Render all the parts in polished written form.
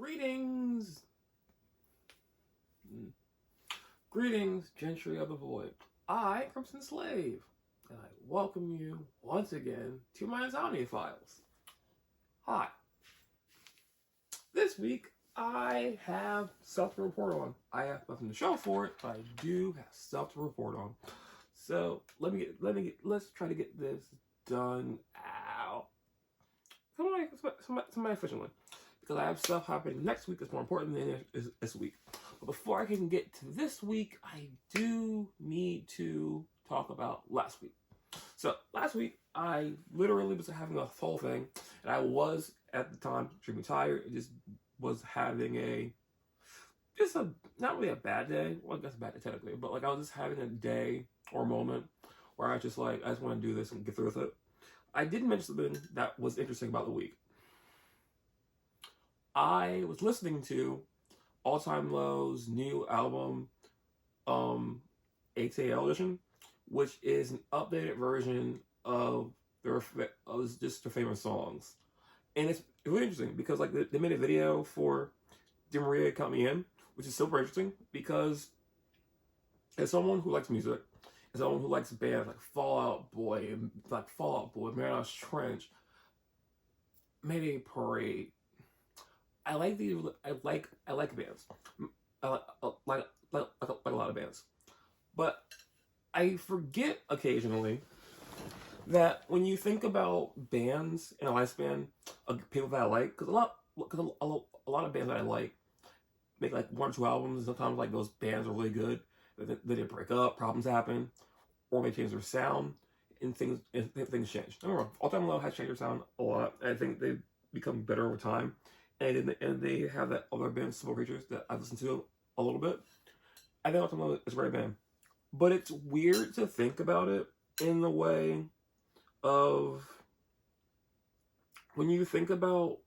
Greetings! Greetings, gentry of the void. I, CrimsonSlave, and I welcome you once again to my Insomnia files. Hi. This week, I have stuff to report on. I have nothing to show for it, but I do have stuff to report on. So let's try to get this done out. Somebody efficiently. Because I have stuff happening next week that's more important than this week. But before I can get to this week, I do need to talk about last week. So last week, I literally was having a whole thing, and I was at the time extremely tired. It just was having not really a bad day. Well, I guess a bad day technically, but like I was just having a day or a moment where I just want to do this and get through with it. I did mention something that was interesting about the week. I was listening to All Time Low's new album, ATL Edition, which is an updated version of just their famous songs. And it's really interesting because like they made a video for Dear Maria Count Me In, which is super interesting because as someone who likes music, as someone who likes bands like Fall Out Boy, Marianas Trench, Mayday Parade, I like bands. I like a lot of bands. But I forget occasionally that when you think about bands in a lifespan of people that I like, because a lot of bands that I like make like 1 or 2 albums, and sometimes like those bands are really good, but then they break up, problems happen, or they change their sound, and things change. Don't get me wrong, All Time Low has changed their sound a lot. I think they've become better over time. And they have that other band, Simple Creatures, that I've listened to a little bit. I think All Time Low is a great band. But it's weird to think about it in the way of when you think about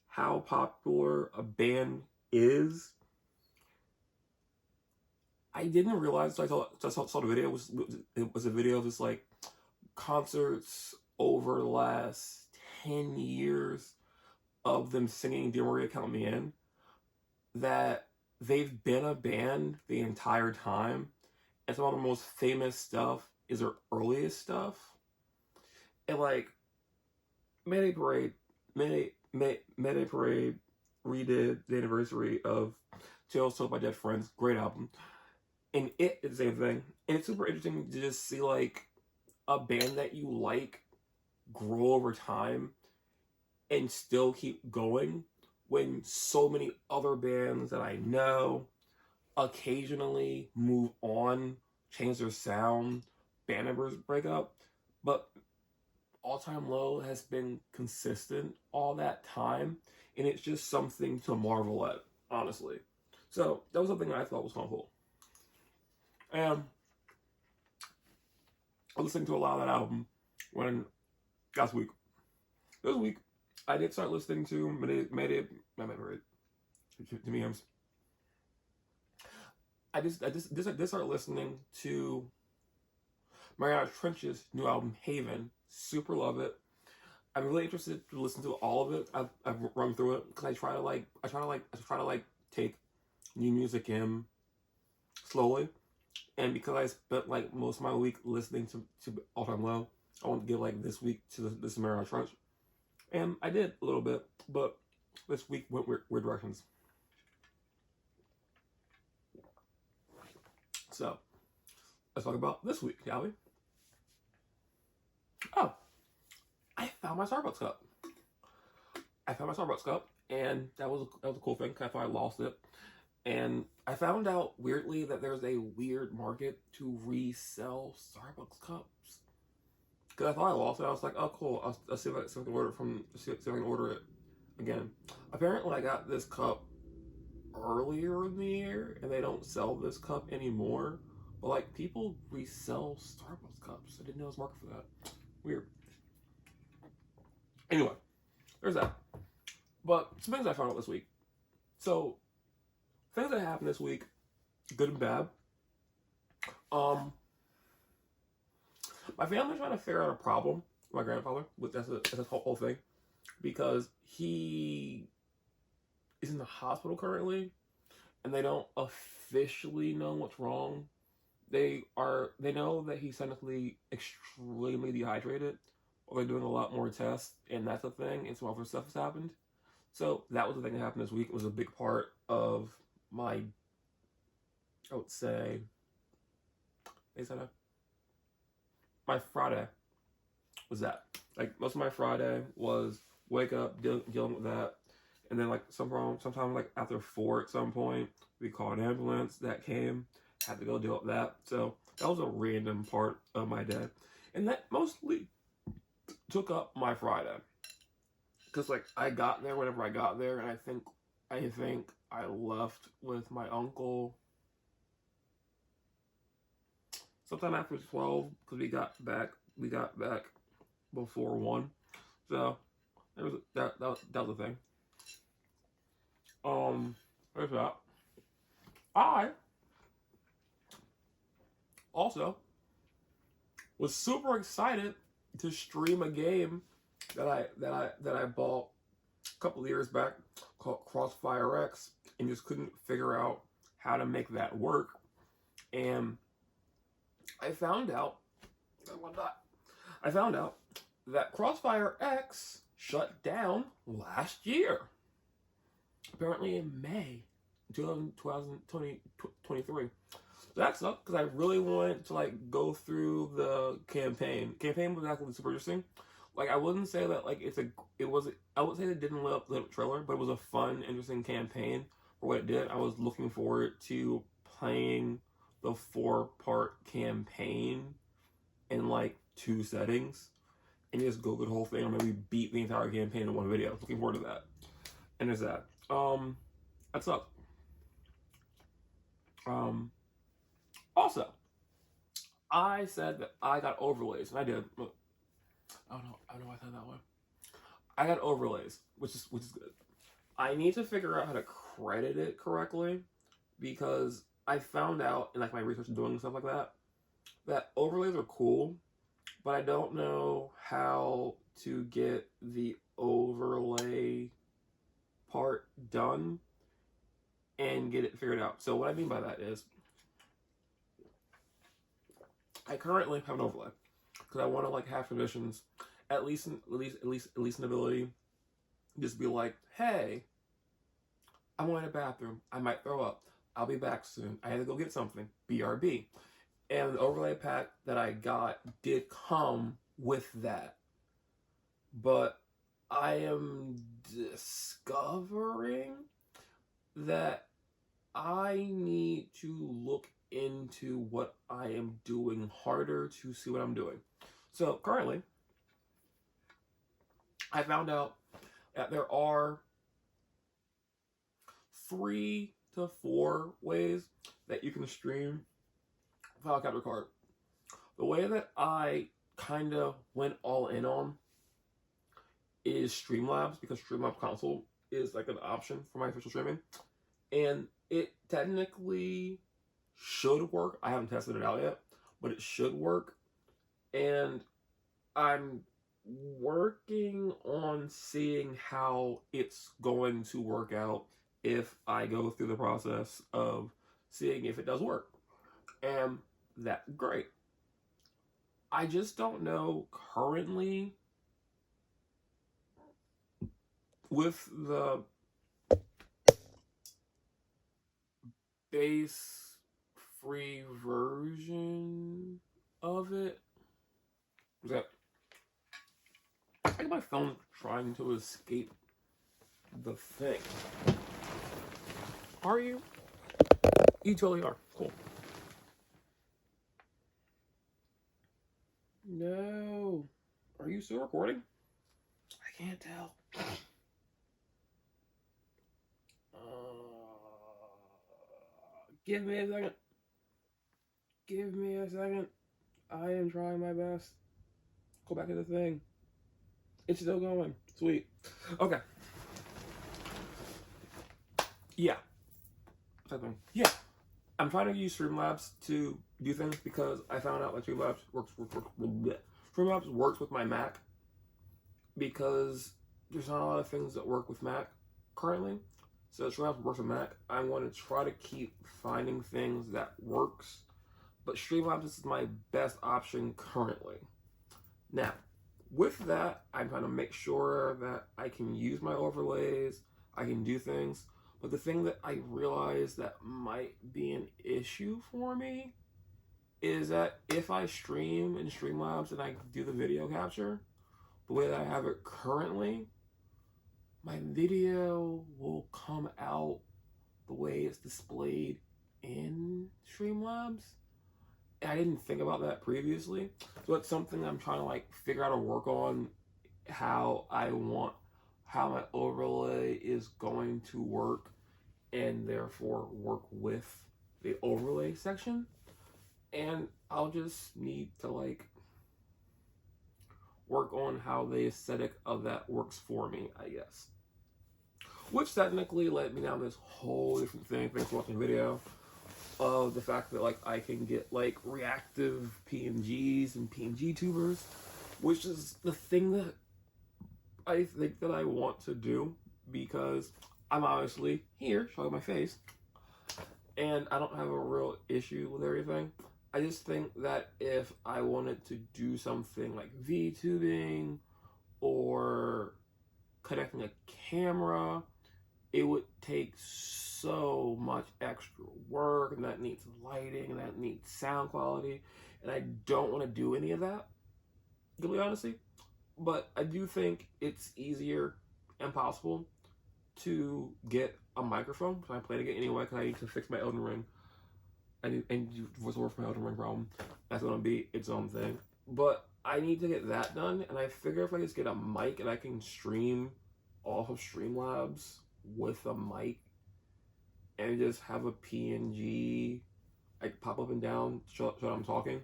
how popular a band is. I didn't realize, until I saw the video, it was a video of just like concerts over the last 10 years of them singing Dear Maria Count Me In, that they've been a band the entire time, and some of the most famous stuff is their earliest stuff. And like Mayday Parade redid the anniversary of Tales Told by Dead Friends, great album. And it is the same thing. And it's super interesting to just see like a band that you like grow over time and still keep going when so many other bands that I know occasionally move on, change their sound, band members break up, but All Time Low has been consistent all that time, and it's just something to marvel at, honestly. So that was something I thought was kind of cool. And I was listening to a lot of that album last week. This week, I did start listening to Memes. I just started listening to Mariana Trench's new album Haven. Super love it. I'm really interested to listen to all of it. I've run through it because I try to take new music in slowly. And because I spent like most of my week listening to All Time Low, I want to give like this week to this Mariana Trench. And I did a little bit, but this week went weird directions. So, let's talk about this week, shall we? Oh, I found my Starbucks cup. And that was a cool thing. I thought I lost it. And I found out weirdly that there's a weird market to resell Starbucks cups. Because I thought I lost it. I was like, oh, cool. I'll see if I can order it again. Apparently, I got this cup earlier in the year, and they don't sell this cup anymore. But, like, people resell Starbucks cups. I didn't know there was a market for that. Weird. Anyway, there's that. But some things I found out this week. So, things that happened this week, good and bad. My family's trying to figure out a problem with my grandfather. That's a whole thing. Because he is in the hospital currently, and they don't officially know what's wrong. They know that he's technically extremely dehydrated, or they're doing a lot more tests, and that's a thing, and some other stuff has happened. So that was the thing that happened this week. It was a big part of my, I would say, my Friday was that. Like, most of my Friday was wake up, dealing with that, and then like sometime like after 4 at some point, we called an ambulance that came, had to go deal with that. So that was a random part of my day, and that mostly took up my Friday. Because like I got there whenever I got there, and I think I left with my uncle sometime after 12, because we got back before 1. So there was that was the thing. There's that. I also was super excited to stream a game that I bought a couple of years back called Crossfire X, and just couldn't figure out how to make that work. And I found out that Crossfire X shut down last year. Apparently in May 2023. So that sucked, because I really wanted to like go through the campaign. Campaign was actually super interesting. Like, I wouldn't say that like I would say it didn't live up to the trailer, but it was a fun, interesting campaign for what it did. I was looking forward to playing the 4-part campaign in like 2 settings, and just go through the whole thing, or maybe beat the entire campaign in 1 video. Looking forward to that. And there's that. That sucks. Also, I said that I got overlays, and I did. I don't know why I said that way. I got overlays, which is good. I need to figure out how to credit it correctly, because I found out in like my research and doing stuff like that overlays are cool, but I don't know how to get the overlay part done and get it figured out. So what I mean by that is, I currently have an overlay because I want to like have traditions, at least an ability, just be like, hey, I'm going to the bathroom, I might throw up, I'll be back soon, I had to go get something, BRB. And the overlay pack that I got did come with that, but I am discovering that I need to look into what I am doing harder to see what I'm doing. So currently, I found out that there are 3 to 4 ways that you can stream Final Capture Card. The way that I kind of went all in on is Streamlabs, because Streamlabs console is like an option for my official streaming, and it technically should work. I haven't tested it out yet, but it should work, and I'm working on seeing how it's going to work out if I go through the process of seeing if it does work. And that's great. I just don't know currently with the base free version of it. That I think my phone's trying to escape the thing. Are you? You totally are. Cool. No. Are you still recording? I can't tell. Give me a second. Give me a second. I am trying my best. Go back to the thing. It's still going. Sweet. Okay. Yeah. Yeah. I'm trying to use Streamlabs to do things because I found out that Streamlabs works with my Mac, because there's not a lot of things that work with Mac currently. So Streamlabs works on Mac. I'm going to try to keep finding things that works, but Streamlabs is my best option currently. Now, with that, I'm trying to make sure that I can use my overlays, I can do things, but the thing that I realize that might be an issue for me is that if I stream in Streamlabs and I do the video capture, the way that I have it currently, my video will come out the way it's displayed in Streamlabs. And I didn't think about that previously. So it's something I'm trying to like figure out or work on how my overlay is going to work and therefore work with the overlay section. And I'll just need to like work on how the aesthetic of that works for me, I guess. Which technically led me down this whole different thing. Thanks for watching the video. Of the fact that like I can get like reactive PNGs and PNG tubers, which is the thing that I think that I want to do, because I'm obviously here showing my face and I don't have a real issue with everything. I just think that if I wanted to do something like VTubing or connecting a camera, it would take so much extra work, and that needs lighting, and that needs sound quality, and I don't want to do any of that, to be honestly. But I do think it's easier and possible to get a microphone, so I plan to get anyway, because I need to fix my Elden Ring. I need voiceover for my Elden Ring problem. That's going to be its own thing. But I need to get that done, and I figure if I just get a mic and I can stream off of Streamlabs with a mic and just have a PNG like pop up and down show I'm talking,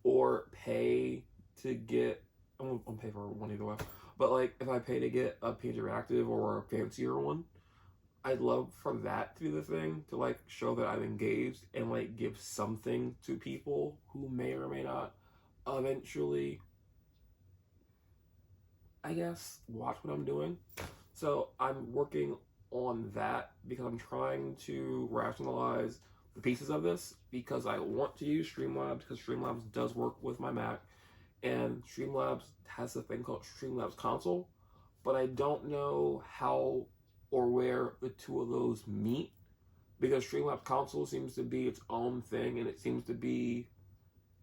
or pay to get, I'm gonna pay for one either way, but like if I pay to get a PNG Interactive or a fancier one, I'd love for that to be the thing, to like show that I'm engaged and like give something to people who may or may not eventually, I guess, watch what I'm doing. So I'm working on that because I'm trying to rationalize the pieces of this, because I want to use Streamlabs, because Streamlabs does work with my Mac, and Streamlabs has a thing called Streamlabs Console, but I don't know how or where the two of those meet, because Streamlabs Console seems to be its own thing, and it seems to be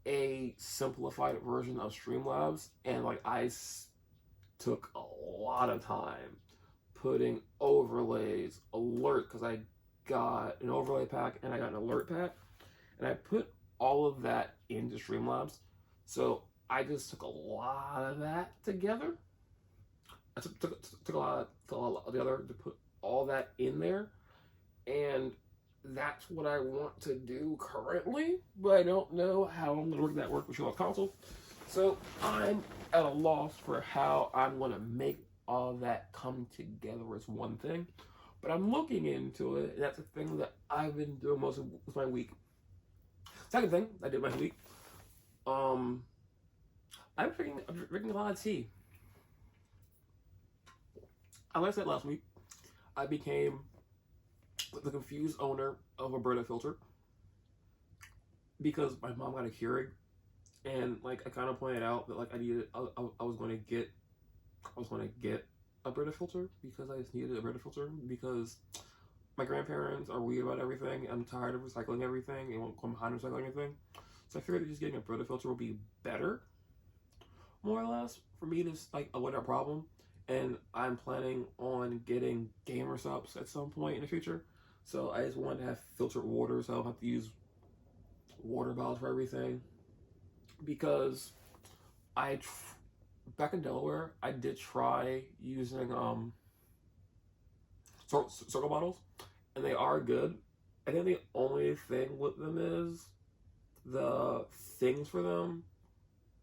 a simplified version of Streamlabs, and like I took a lot of time putting overlays, alert, because I got an overlay pack and I got an alert pack, and I put all of that into Streamlabs. So I just took a lot of that together. I took a lot together to put all that in there, and that's what I want to do currently, but I don't know how I'm going to work with Streamlabs Console. So I'm at a loss for how I'm going to make all that come together as one thing. But I'm looking into it, and that's the thing that I've been doing most of my week. Second thing I did my week, I'm drinking a lot of tea. Like I said last week, I became the confused owner of a Brita filter because my mom got a Keurig, and like I kind of pointed out that like I was going to get a Brita filter because I just needed a Brita filter because my grandparents are weird about everything. I'm tired of recycling everything and won't come behind recycling everything. So I figured that just getting a Brita filter would be better, more or less, for me to like avoid that problem. And I'm planning on getting gamer subs at some point in the future. So I just wanted to have filtered water, so I don't have to use water bottles for everything. Because back in Delaware, I did try using circle bottles, and they are good. I think the only thing with them is the things for them.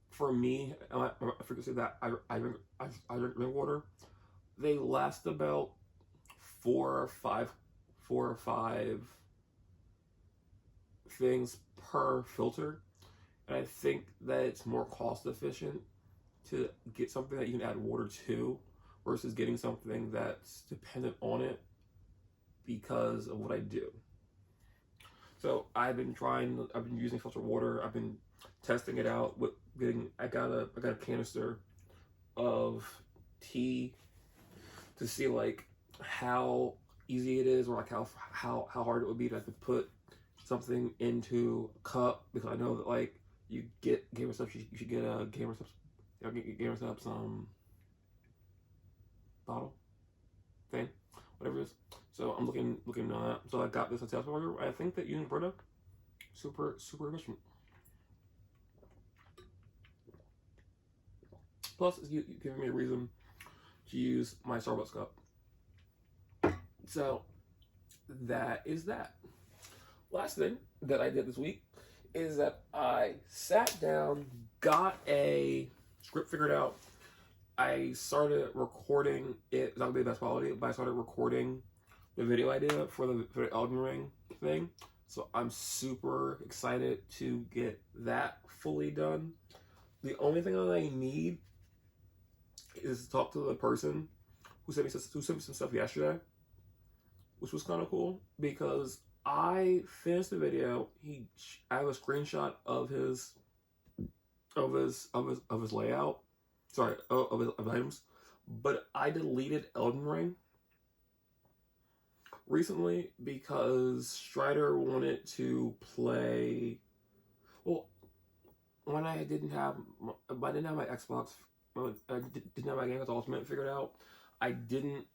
For me, I forget to say that I drink water. They last about 4 or 5 things per filter, and I think that it's more cost efficient to get something that you can add water to versus getting something that's dependent on it because of what I do. So I've been using filtered water. I've been testing it out with I got a canister of tea to see like how easy it is, or like how hard it would be to put something into a cup, because I know that like you get Gamer Steps, you should get a Gamer Steps bottle thing, whatever it is. So I'm looking on that. So I got this at test order. I think that using Brita, super efficient. Plus, it's giving me a reason to use my Starbucks cup. So that is that. Last thing that I did this week is that I sat down, got a script figured out. I started recording it. It's not gonna be the best quality, but I started recording the video idea for the Elden Ring thing. So I'm super excited to get that fully done. The only thing that I need is to talk to the person who sent me some stuff yesterday, which was kind of cool because I finished the video. I have a screenshot of his layout. Sorry, of items, but I deleted Elden Ring recently because Strider wanted to play. Well, when I didn't have my Xbox, I didn't have my Game with Ultimate figured out. I couldn't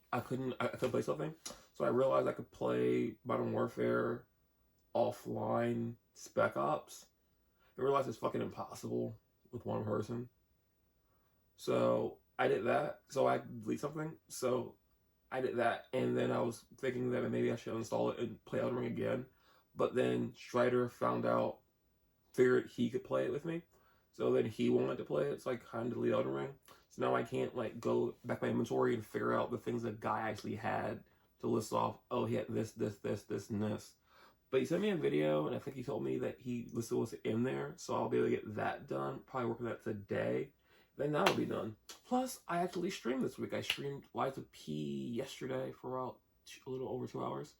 play something, so I realized I could play Modern Warfare offline Spec Ops. I realized it's fucking impossible with one person. So I did that. So I delete something. So I did that, and then I was thinking that maybe I should install it and play Elden Ring again. But then Strider figured he could play it with me. So then he wanted to play it, so I kind of delete Elden Ring. So now I can't like go back my inventory and figure out the things that guy actually had to list off. Oh, he had this, and this. But he sent me a video, and I think he told me that he listed what's in there. So I'll be able to get that done. Probably work on that today. Then that'll be done. Plus, I actually streamed this week. I streamed Lies of P yesterday for about a little over 2 hours,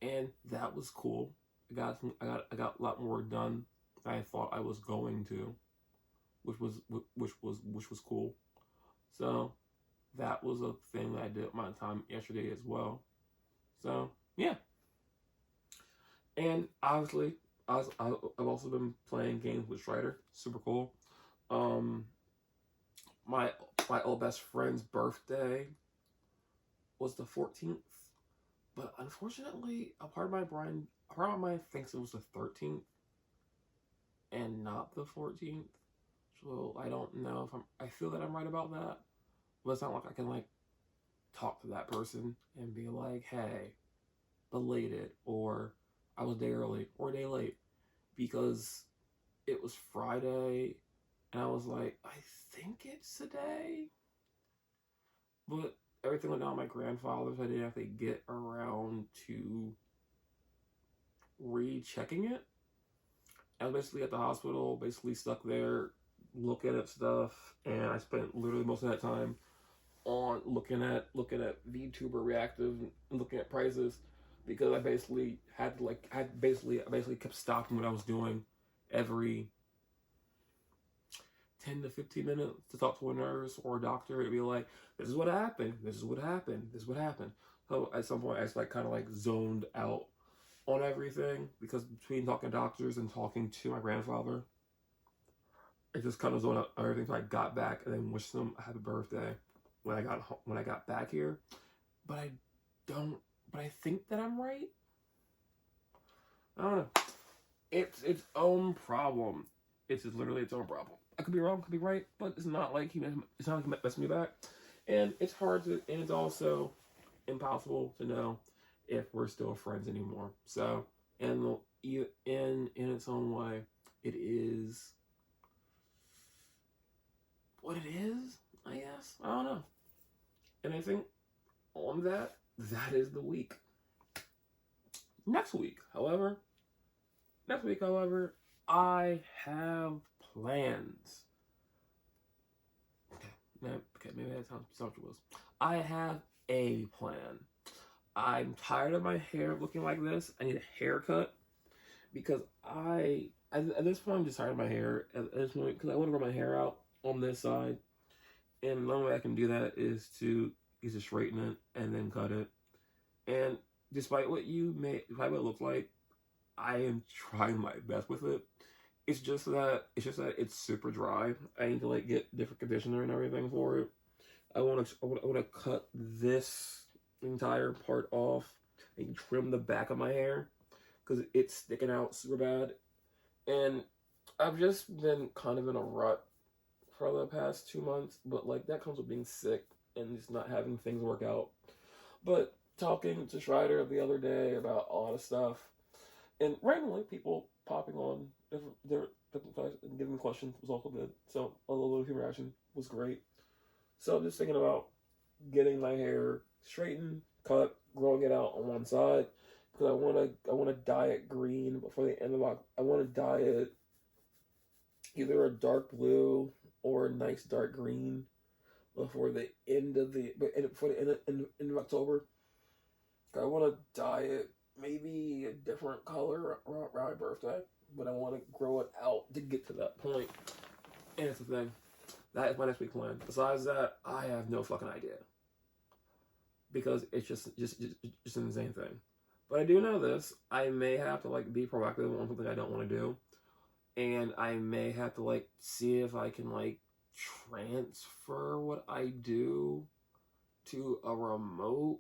and that was cool. I got a lot more done than I thought I was going to, which was cool. So that was a thing that I did my time yesterday as well. So yeah, and obviously I've also been playing games with Strider. Super cool. My old best friend's birthday was the 14th, but unfortunately, a part of my mind thinks it was the 13th and not the 14th. So I don't know if I feel that I'm right about that, but it's not like I can like talk to that person and be like, hey, belated, or I was a day early or a day late, because it was Friday. And I was like, I think it's today. But everything went down my grandfather's. I didn't have to get around to rechecking it. I was basically at the hospital, basically stuck there, looking at stuff. And I spent literally most of that time on looking at VTuber Reactive and looking at prices, because I basically had to I basically kept stopping what I was doing every 10 to 15 minutes to talk to a nurse or a doctor and be like, this is what happened, this is what happened, this is what happened. So at some point I just like kind of like zoned out on everything, because between talking to doctors and talking to my grandfather, I just kind of zoned out on everything. So I got back and then wished them a happy birthday when I got back here. But I think that I'm right. I don't know. It's its own problem. It's just literally its own problem. I could be wrong, could be right, but it's not like he messed me back. And it's hard to, and it's also impossible to know if we're still friends anymore. So, and in its own way, it is what it is, I guess. I don't know. And I think on that is the week. Next week, however, I have plans. Okay, maybe that sounds presumptuous. I have a plan. I'm tired of my hair looking like this. I need a haircut because at this point I'm just tired of my hair at this point because I want to grow my hair out on this side, and the only way I can do that is to straighten it and then cut it. And despite what it looks like, I am trying my best with it. It's just that it's super dry. I need to like get different conditioner and everything for it. I want to cut this entire part off and trim the back of my hair because it's sticking out super bad. And I've just been kind of in a rut for the past 2 months, but like that comes with being sick and just not having things work out. But talking to Schreider the other day about a lot of stuff, and randomly people popping on different sides and giving questions was also good. So a little bit of interaction was great. So I'm just thinking about getting my hair straightened, cut, growing it out on one side because I want to dye it green before the end of October. I want to dye it either a dark blue or a nice dark green before the end of end of October. I want to dye it maybe a different color around my birthday, but I want to grow it out to get to that point. And it's the thing. That is my next week plan. Besides that, I have no fucking idea. Because it's just an insane thing. But I do know this. I may have to like be proactive on something I don't want to do. And I may have to like see if I can like transfer what I do to a remote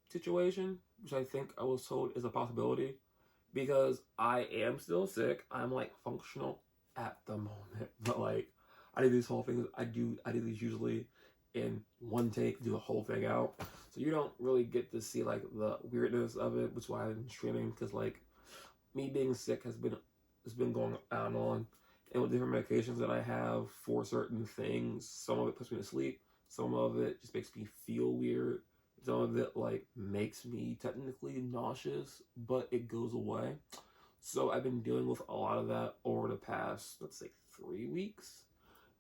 situation, which I think I was told is a possibility. Because I am still sick. I'm like functional at the moment. But like I do these whole things. I do these usually in one take, do the whole thing out. So you don't really get to see like the weirdness of it, which is why I've been streaming, because like me being sick has been going on, and with different medications that I have for certain things, some of it puts me to sleep, some of it just makes me feel weird, some of it like makes me technically nauseous, but it goes away. So I've been dealing with a lot of that over the past, let's say, 3 weeks.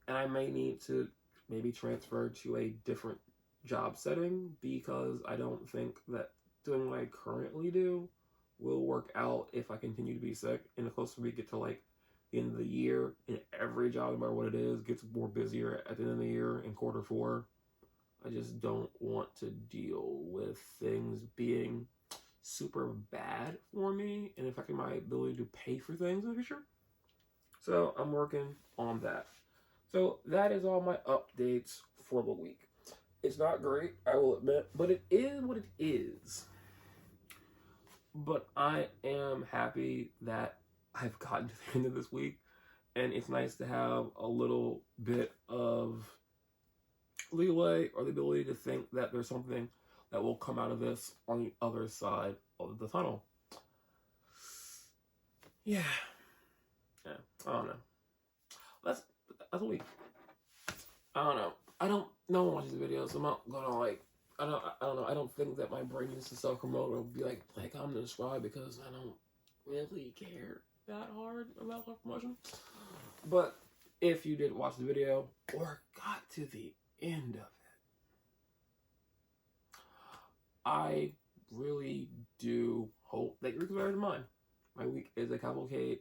And I may need to maybe transfer to a different job setting because I don't think that doing what I currently do will work out if I continue to be sick. And the closer we get to like the end of the year, and every job, no matter what it is, gets more busier at the end of the year in Q4, I just don't want to deal with things being super bad for me and affecting my ability to pay for things in the future. So I'm working on that. So that is all my updates for the week. It's not great, I will admit, but it is what it is. But I am happy that I've gotten to the end of this week, and it's nice to have a little bit of leeway or the ability to think that there's something that will come out of this on the other side of the tunnel. Yeah, I don't know. That's a week. I don't know. No one watches the videos, so I'm not gonna like. I don't know. I don't think that my brain needs to self-promote or be like I'm to subscribe because I don't really care that hard about self-promotion. But if you did watch the video or got to the end of it, I really do hope that your week is better than mine. My week is a cavalcade.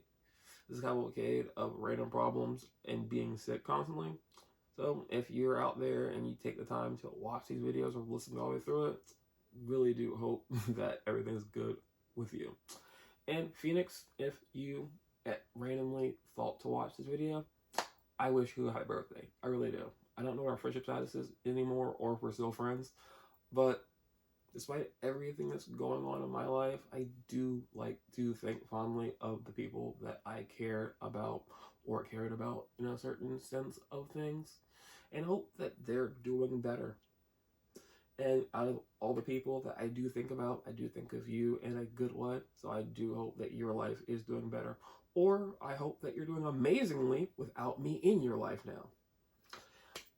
This is a cavalcade of random problems and being sick constantly. So if you're out there and you take the time to watch these videos or listen all the way through it, really do hope that everything's good with you. And Phoenix, if you randomly thought to watch this video, I wish you a happy birthday. I really do. I don't know what our friendship status is anymore or if we're still friends, but despite everything that's going on in my life, I do like to think fondly of the people that I care about or cared about in a certain sense of things, and hope that they're doing better. And out of all the people that I do think about, I do think of you in a good way. So I do hope that your life is doing better. Or I hope that you're doing amazingly without me in your life now.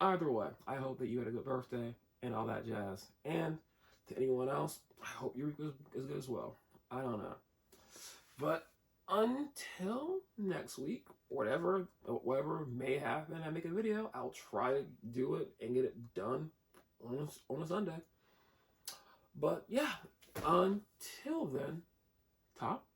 Either way, I hope that you had a good birthday and all that jazz. And to anyone else, I hope your week is good as well. I don't know. But until next week, whatever may happen, I make a video, I'll try to do it and get it done on a Sunday. But yeah, Until then, top.